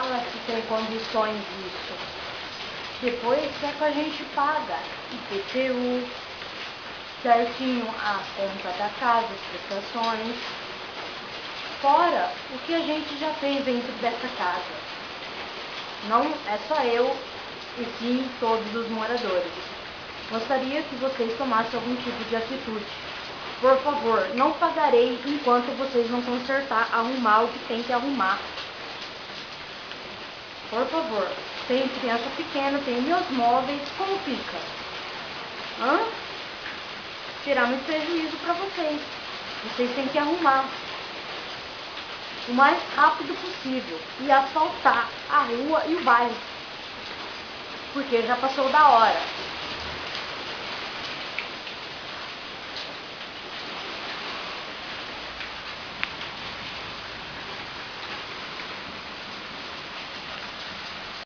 fala que tem condições disso. Depois é que a gente paga IPTU, certinho a conta da casa, as prestações, fora o que a gente já fez dentro dessa casa. Não é só eu, e sim todos os moradores. Gostaria que vocês tomassem algum tipo de atitude. Por favor, não pagarei enquanto vocês não consertar, arrumar o que tem que arrumar. Por favor, tem criança pequena, tem meus móveis, como fica? Tirar muito prejuízo para vocês. Vocês têm que arrumar o mais rápido possível e asfaltar a rua e o bairro, porque já passou da hora.